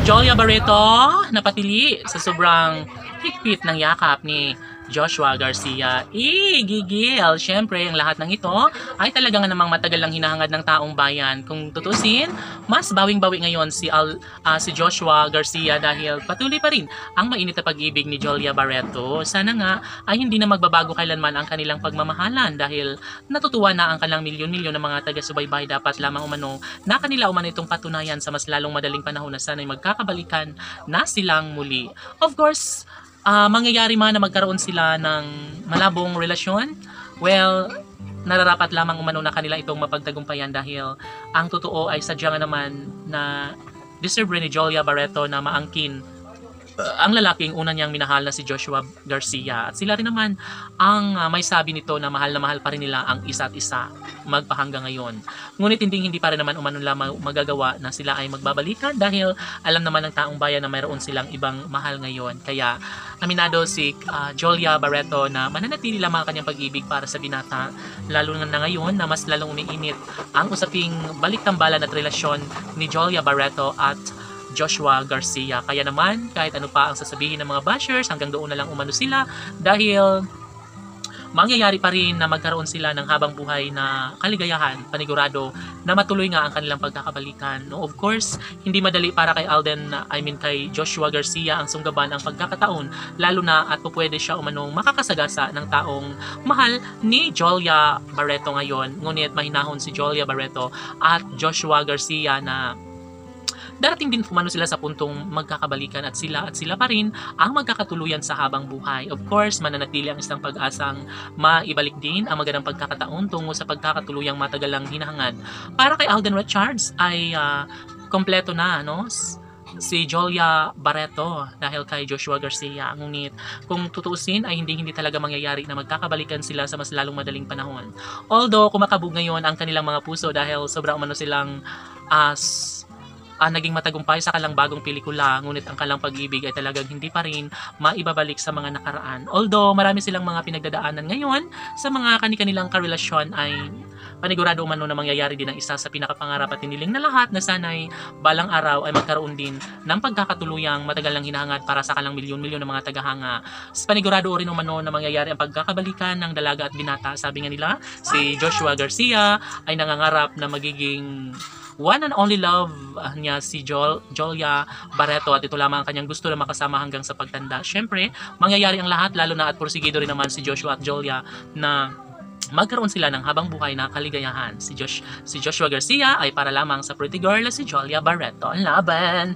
Jolia Barreto napatili sa sobrang higpit ng yakap ni Joshua Garcia. Gigil! Siyempre, ang lahat ng ito ay talagang namang matagal lang hinahangad ng taong bayan. Kung tutusin, mas bawing-bawi ngayon si Joshua Garcia dahil patuloy pa rin ang mainit na pag-ibig ni Jolia Barreto. Sana nga ay hindi na magbabago kailanman ang kanilang pagmamahalan dahil natutuwa na ang kanilang milyon-milyon na mga taga-subaybay. Dapat lamang umano na kanila umano itong patunayan sa mas lalong madaling panahon na sana'y magkakabalikan na silang muli. Of course, mangyayari man na magkaroon sila ng malabong relasyon, well, nararapat lamang umano na kanila itong mapagtagumpayan dahil ang totoo ay sadyang naman na deserve rin ni Jolia Barreto na maangkin ang lalaking una niyang minahal na si Joshua Garcia. At sila rin naman ang may sabi nito na mahal pa rin nila ang isa't isa magpahanggang ngayon. Ngunit hindi pa rin naman umano lamang magagawa na sila ay magbabalikan dahil alam naman ng taong bayan na mayroon silang ibang mahal ngayon. Kaya aminado si Jolia Barreto na mananatili lamang ang kanyang pag-ibig para sa binata, lalo na ngayon na mas lalong umiinit ang usaping balik-tambalan at relasyon ni Jolia Barreto at Joshua Garcia. Kaya naman, kahit ano pa ang sasabihin ng mga bashers, hanggang doon na lang umano sila dahil mangyayari pa rin na magkaroon sila ng habang buhay na kaligayahan, panigurado na matuloy nga ang kanilang pagkakabalikan. No, of course, hindi madali para kay Joshua Garcia ang sunggaban ang pagkakataon, lalo na at pwede siya umanong makakasagasa ng taong mahal ni Jolia Barreto ngayon. Ngunit mahinahon si Jolia Barreto at Joshua Garcia na darating din pumano sila sa puntong magkakabalikan at sila pa rin ang magkakatuluyan sa habang buhay. Of course, mananatili ang isang pag-asang maibalik din ang magandang pagkakataon tungo sa pagkakatuluyang matagalang hinahangad. Para kay Alden Richards ay kompleto na, no? Si Jolia Barreto dahil kay Joshua Garcia. Ngunit kung tutuusin ay hindi talaga mangyayari na magkakabalikan sila sa mas lalong madaling panahon. Although kumakabog ngayon ang kanilang mga puso dahil sobrang umano silang naging matagumpay sa kalang bagong pelikula, ngunit ang kalang pag-ibig ay talagang hindi pa rin maibabalik sa mga nakaraan. Although marami silang mga pinagdadaanan ngayon sa mga kanilang karelasyon, ay panigurado umano na mangyayari din ang isa sa pinakapangarap at hiniling na lahat na sana'y balang araw ay magkaroon din ng pagkakatuluyang matagal lang hinahangad para sa kalang milyon-milyon ng mga tagahanga. Panigurado rin umano na mangyayari ang pagkakabalikan ng dalaga at binata. Sabi nga nila, si Joshua Garcia ay nangangarap na magiging one and only love niya si Jolia Barreto at ito lamang ang kanyang gusto na makasama hanggang sa pagtanda. Siyempre, mangyayari ang lahat lalo na at porsigido rin naman si Joshua at Jolia na magkaroon sila ng habang buhay na kaligayahan. Si Joshua Garcia ay para lamang sa pretty girl na si Jolia Barreto. Ang laban!